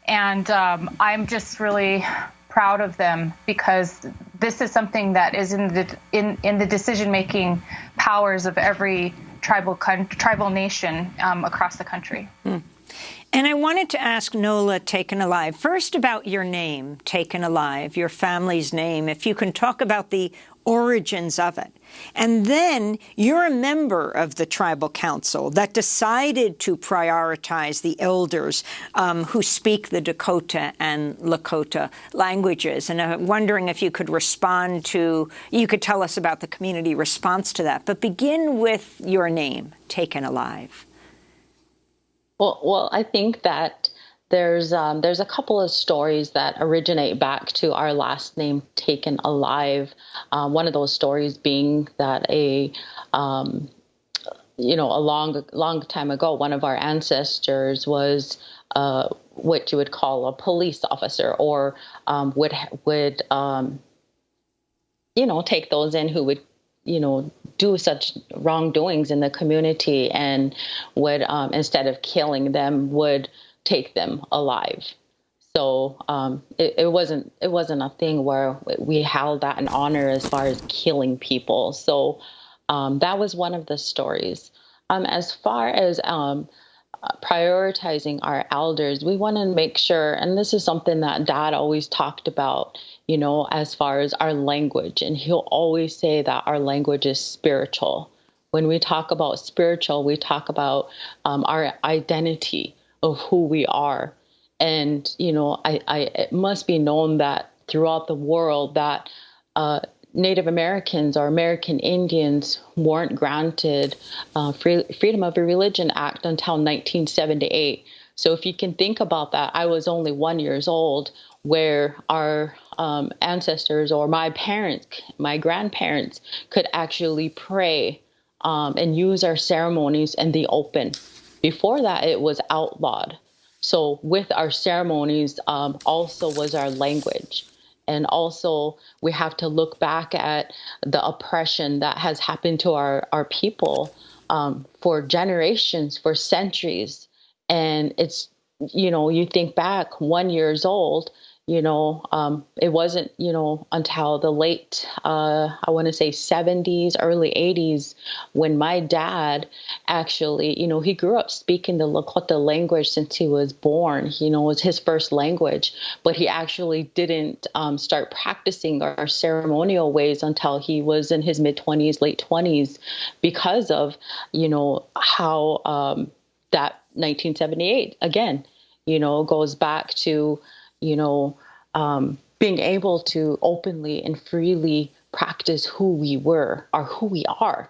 And I'm just really proud of them, because this is something that is in the decision-making powers of every tribal nation across the country. And I wanted to ask Nola Taken Alive first about your name, Taken Alive, your family's name, if you can talk about the origins of it. And then you're a member of the tribal council that decided to prioritize the elders who speak the Dakota and Lakota languages. And I'm wondering if you could you could tell us about the community response to that. But begin with your name, Taken Alive. Well, I think that there's a couple of stories that originate back to our last name, Taken Alive. One of those stories being that a long time ago, one of our ancestors was what you would call a police officer, or would take those in who would do such wrongdoings in the community, and would instead of killing them, would take them alive. So it wasn't a thing where we held that in honor as far as killing people. So that was one of the stories. As far as prioritizing our elders, we want to make sure, and this is something that Dad always talked about, as far as our language. And he'll always say that our language is spiritual. When we talk about spiritual, we talk about our identity of who we are. And, it must be known that throughout the world that Native Americans or American Indians weren't granted Freedom of Religion Act until 1978. So if you can think about that, I was only 1 year old, where our ancestors or my parents, my grandparents, could actually pray and use our ceremonies in the open. Before that, it was outlawed. So with our ceremonies also was our language. And also we have to look back at the oppression that has happened to our people for generations, for centuries. And it's, you think back 1 year old, It wasn't, until the late, I want to say 70s, early 80s, when my dad actually, he grew up speaking the Lakota language since he was born. It was his first language, but he actually didn't start practicing our ceremonial ways until he was in his mid-20s, late 20s, because of, how that 1978, again, goes back to, being able to openly and freely practice who we were or who we are.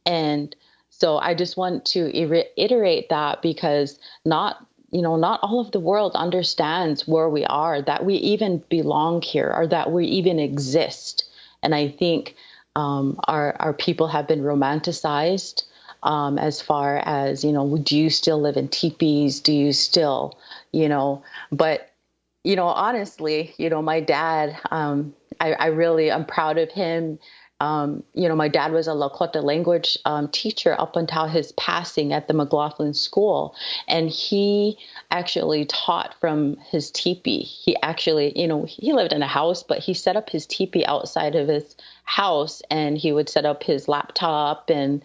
And so I just want to reiterate that, because not all of the world understands where we are, that we even belong here, or that we even exist. And I think our people have been romanticized as far as, do you still live in teepees? Do you still, but honestly, my dad, I'm proud of him. My dad was a Lakota language teacher up until his passing at the McLaughlin School. And he actually taught from his teepee. He actually, he lived in a house, but he set up his teepee outside of his house, and he would set up his laptop and,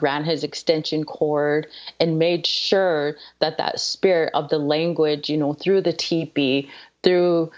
ran his extension cord and made sure that spirit of the language, through the teepee, through,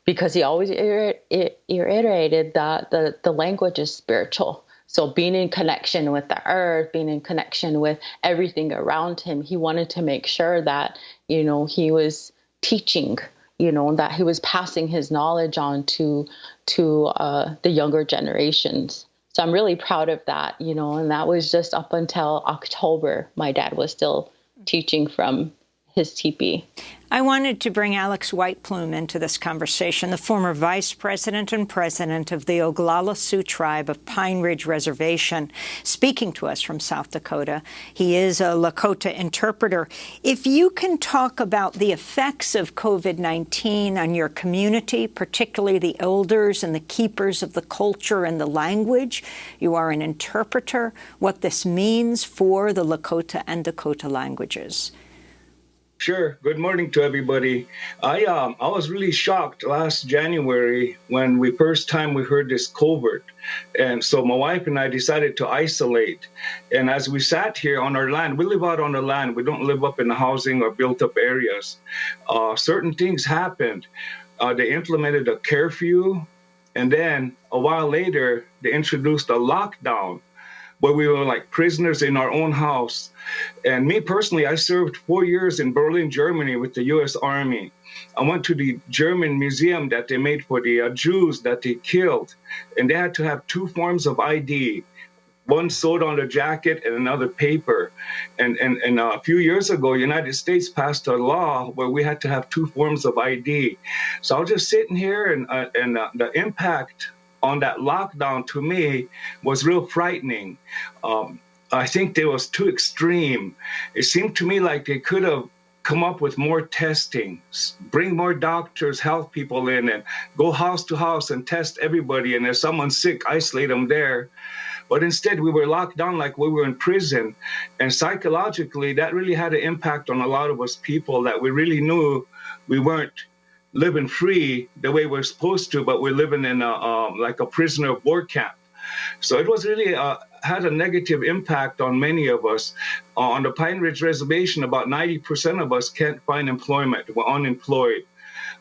because he always reiterated that the language is spiritual. So being in connection with the earth, being in connection with everything around him, he wanted to make sure that, he was teaching, that he was passing his knowledge on to the younger generations. So I'm really proud of that, and that was just up until October. My dad was still teaching from his teepee. I wanted to bring Alex Whiteplume into this conversation, the former vice president and president of the Oglala Sioux Tribe of Pine Ridge Reservation, speaking to us from South Dakota. He is a Lakota interpreter. If you can talk about the effects of COVID-19 on your community, particularly the elders and the keepers of the culture and the language, you are an interpreter, what this means for the Lakota and Dakota languages. Sure. Good morning to everybody. I was really shocked last January when first time we heard this COVID. And so my wife and I decided to isolate. And as we sat here on our land, we live out on the land. We don't live up in the housing or built up areas. Certain things happened. They implemented a curfew. And then a while later, they introduced a lockdown, where we were like prisoners in our own house. And me personally, I served 4 years in Berlin, Germany with the U.S. Army. I went to the German museum that they made for the Jews that they killed. And they had to have 2 forms of ID, one sewed on the jacket and another paper. And a few years ago, United States passed a law where we had to have 2 forms of ID. So I was just sitting here, and the impact on that lockdown to me was real frightening. I think they was too extreme. It seemed to me like they could have come up with more testing, bring more doctors, health people in, and go house to house and test everybody. And if someone's sick, isolate them there. But instead, we were locked down like we were in prison. And psychologically, that really had an impact on a lot of us people, that we really knew we weren't living free the way we're supposed to, but we're living in like a prisoner of war camp. So it was really had a negative impact on many of us. On the Pine Ridge Reservation, about 90% of us can't find employment. We're unemployed.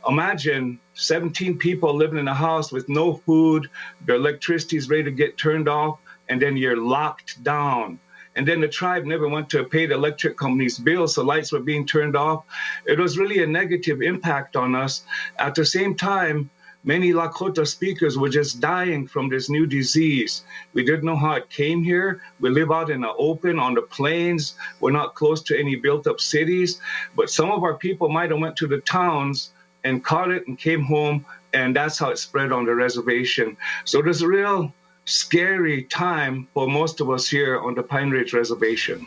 Imagine 17 people living in a house with no food, their electricity is ready to get turned off, and then you're locked down. And then the tribe never went to pay the electric company's bills, so lights were being turned off. It was really a negative impact on us. At the same time, many Lakota speakers were just dying from this new disease. We didn't know how it came here. We live out in the open, on the plains. We're not close to any built-up cities. But some of our people might have went to the towns and caught it and came home, and that's how it spread on the reservation. So there's a real scary time for most of us here on the Pine Ridge Reservation.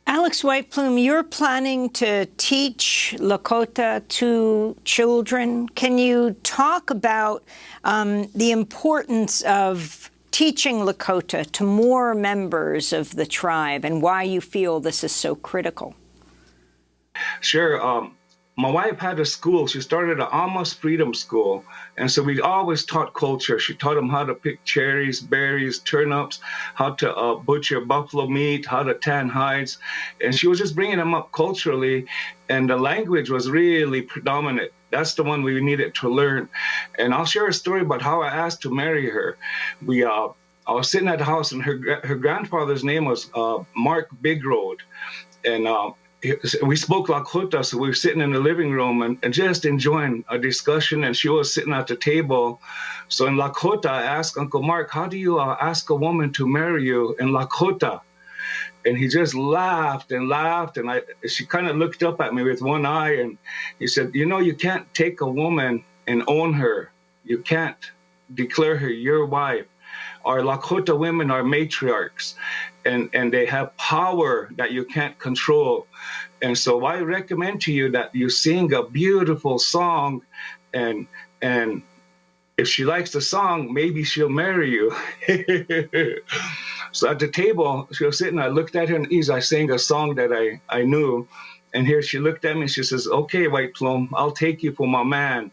Alex Whiteplume, you're planning to teach Lakota to children. Can you talk about the importance of teaching Lakota to more members of the tribe and why you feel this is so critical? Sure. my wife had a school. She started an Amos Freedom School. And so we always taught culture. She taught them how to pick cherries, berries, turnips, how to butcher buffalo meat, how to tan hides. And she was just bringing them up culturally. And the language was really predominant. That's the one we needed to learn. And I'll share a story about how I asked to marry her. I was sitting at the house, and her grandfather's name was Mark Bigroad. And we spoke Lakota, so we were sitting in the living room and just enjoying a discussion, and she was sitting at the table. So in Lakota, I asked Uncle Mark, how do you ask a woman to marry you in Lakota? And he just laughed and laughed, and she kind of looked up at me with one eye, and he said, you can't take a woman and own her. You can't declare her your wife. Our Lakota women are matriarchs, and they have power that you can't control. And so I recommend to you that you sing a beautiful song, and if she likes the song, maybe she'll marry you. So at the table, she was sitting, I looked at her, and I sang a song that I knew. And here she looked at me and she says, okay, White Plume, I'll take you for my man.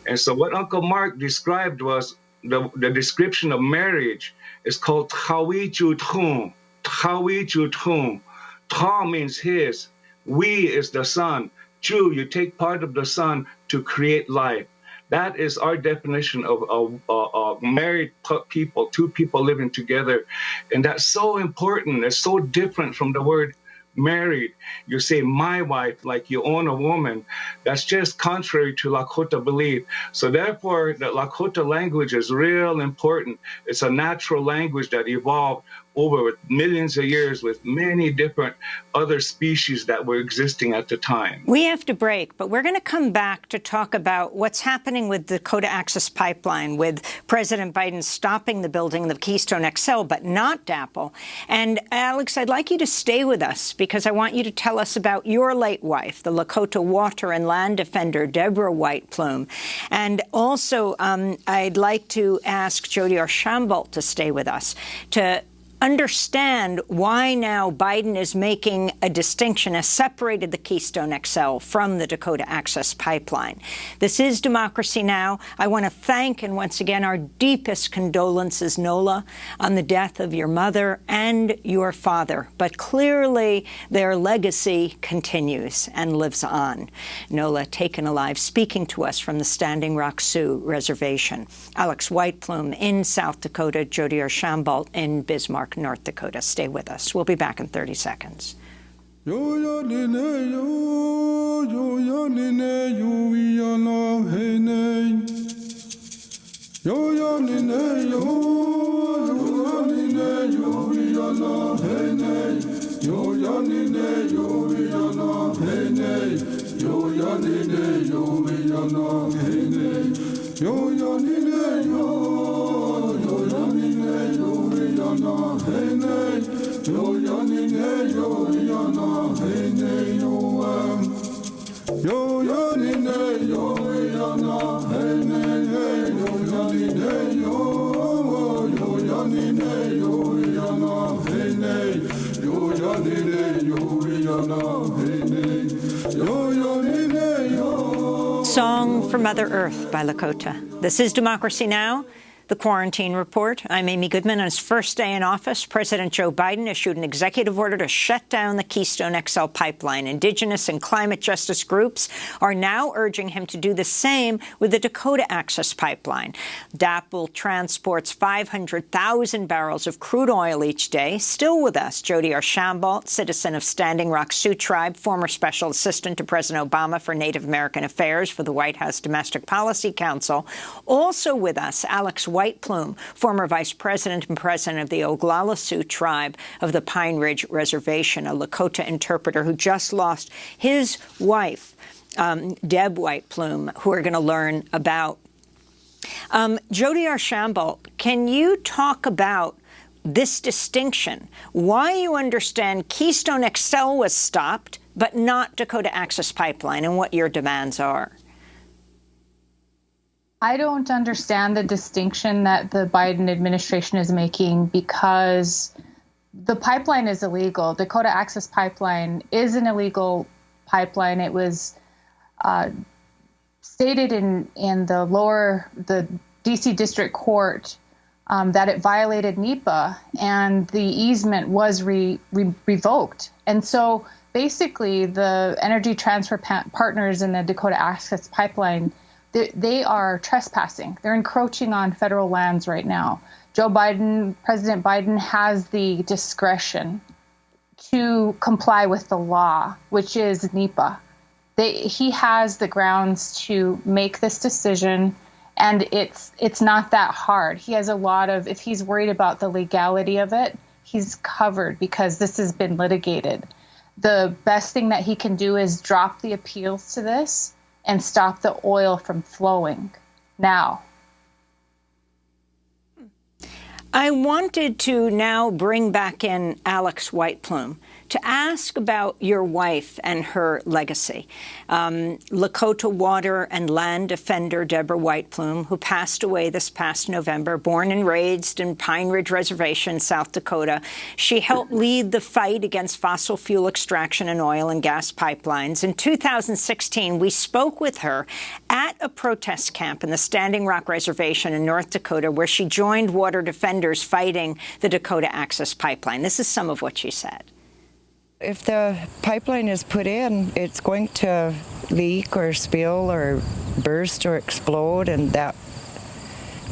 And so what Uncle Mark described was the description of marriage is called Tchawi Jutchum. Tchawi Jutchum. Ta means his. We is the sun. Ju, you take part of the sun to create life. That is our definition of married people, two people living together. And that's so important. It's so different from the word married. You say my wife like you own a woman. That's just contrary to Lakota belief. So therefore, the Lakota language is real important. It's a natural language that evolved over millions of years with many different other species that were existing at the time. We have to break, but we're going to come back to talk about what's happening with the Dakota Access Pipeline, with President Biden stopping the building of Keystone XL, but not DAPL. And Alex, I'd like you to stay with us because I want you to tell us about your late wife, the Lakota water and land defender, Deborah White Plume. And also, I'd like to ask Jody Archambault to stay with us to understand why now Biden is making a distinction, has separated the Keystone XL from the Dakota Access Pipeline. This is Democracy Now! I want to thank, and once again, our deepest condolences, Nola, on the death of your mother and your father. But clearly, their legacy continues and lives on. Nola, taken alive, speaking to us from the Standing Rock Sioux Reservation. Alex White Plume in South Dakota, Jody Archambault in Bismarck, North Dakota. Stay with us. We'll be back in 30 seconds. Song for Mother Earth by Lakota. This is Democracy Now!, the Quarantine Report. I'm Amy Goodman. On his first day in office, President Joe Biden issued an executive order to shut down the Keystone XL pipeline. Indigenous and climate justice groups are now urging him to do the same with the Dakota Access Pipeline. DAPL transports 500,000 barrels of crude oil each day. Still with us, Jody Archambault, citizen of Standing Rock Sioux Tribe, former special assistant to President Obama for Native American Affairs for the White House Domestic Policy Council. Also with us, Alex White Plume, former vice president and president of the Oglala Sioux Tribe of the Pine Ridge Reservation, a Lakota interpreter who just lost his wife, Deb White Plume, who we're going to learn about. Jody Archambault, can you talk about this distinction, why you understand Keystone XL was stopped, but not Dakota Access Pipeline, and what your demands are? I don't understand the distinction that the Biden administration is making because the pipeline is illegal. Dakota Access Pipeline is an illegal pipeline. It was stated in the DC District Court that it violated NEPA, and the easement was revoked. And so basically the Energy Transfer Partners in the Dakota Access Pipeline, they are trespassing. They're encroaching on federal lands right now. President Biden has the discretion to comply with the law, which is NEPA. He has the grounds to make this decision, and it's not that hard. He has a lot of, if he's worried about the legality of it, he's covered because this has been litigated. The best thing that he can do is drop the appeals to this and stop the oil from flowing now. I wanted to now bring back in Alex Whiteplume to ask about your wife and her legacy. Lakota water and land defender Deborah Whiteplume, who passed away this past November, born and raised in Pine Ridge Reservation, South Dakota. She helped lead the fight against fossil fuel extraction and oil and gas pipelines. In 2016, we spoke with her at a protest camp in the Standing Rock Reservation in North Dakota, where she joined water defenders fighting the Dakota Access Pipeline. This is some of what she said. If the pipeline is put in, it's going to leak or spill or burst or explode, and that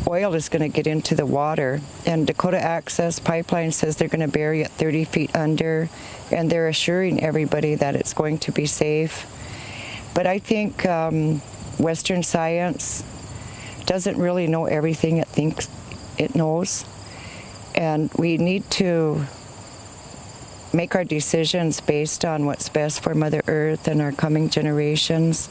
oil is going to get into the water. And Dakota Access Pipeline says they're going to bury it 30 feet under, and they're assuring everybody that it's going to be safe. But I think Western science doesn't really know everything it thinks it knows, and we need to make our decisions based on what's best for Mother Earth and our coming generations.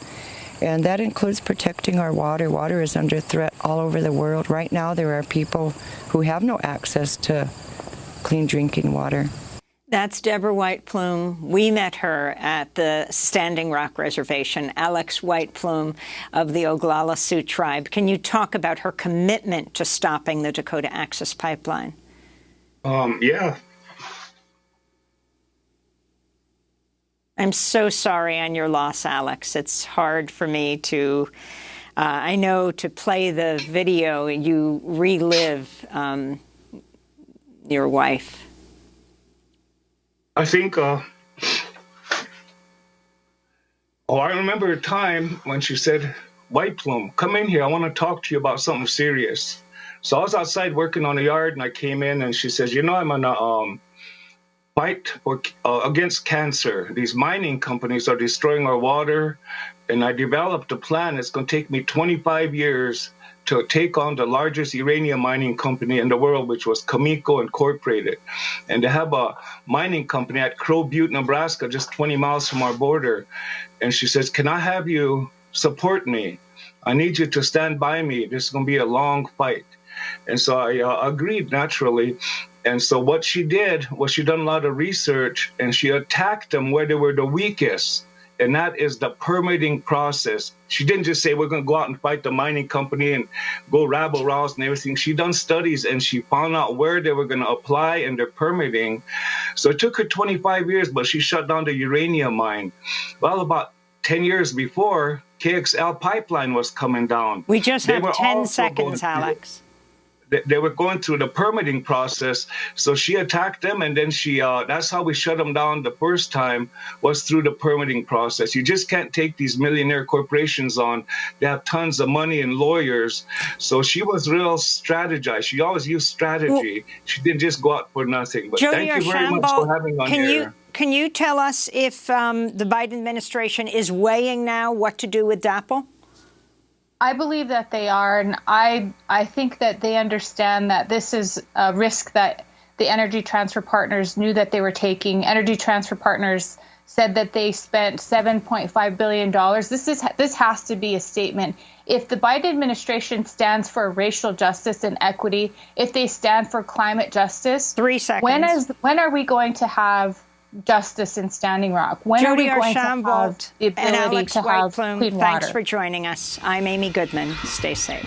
And that includes protecting our water. Water is under threat all over the world. Right now, there are people who have no access to clean drinking water. That's Deborah Whiteplume. We met her at the Standing Rock Reservation. Alex Whiteplume of the Oglala Sioux Tribe. Can you talk about her commitment to stopping the Dakota Access Pipeline? Yeah. I'm so sorry on your loss, Alex. It's hard for me to, I know to play the video, you relive your wife. I think, I remember a time when she said, Whiteplume, come in here. I want to talk to you about something serious. So I was outside working on the yard, and I came in, and she says, you know, I'm on a fight against cancer. These mining companies are destroying our water, and I developed a plan. It's going to take me 25 years to take on the largest uranium mining company in the world, which was Cameco Incorporated. And to have a mining company at Crow Butte, Nebraska, just 20 miles from our border. And she says, can I have you support me? I need you to stand by me. This is going to be a long fight. And so I agreed naturally. And so what she did was she done a lot of research, and she attacked them where they were the weakest. And that is the permitting process. She didn't just say, we're going to go out and fight the mining company and go rabble-rouse and everything. She done studies, and she found out where they were going to apply in their permitting. So it took her 25 years, but she shut down the uranium mine. Well, about 10 years before, KXL pipeline was coming down. We just have 10 seconds, Alex. They were going through the permitting process, so she attacked them, and then that's how we shut them down the first time, was through the permitting process. You just can't take these millionaire corporations on. They have tons of money and lawyers. So she was real strategized. She always used strategy. She didn't just go out for nothing. But Jody thank you very much for having me on here. Can you tell us if the Biden administration is weighing now what to do with DAPL? I believe that they are, and I think that they understand that this is a risk that the Energy Transfer Partners knew that they were taking. Energy Transfer Partners said that they spent $7.5 billion. This has to be a statement. If the Biden administration stands for racial justice and equity, if they stand for climate justice, 3 seconds. When are we going to have justice in Standing Rock? When Jody are we going to have the ability and Alex to have Whiteplume, clean water? thanks for joining us. I'm Amy Goodman. Stay safe.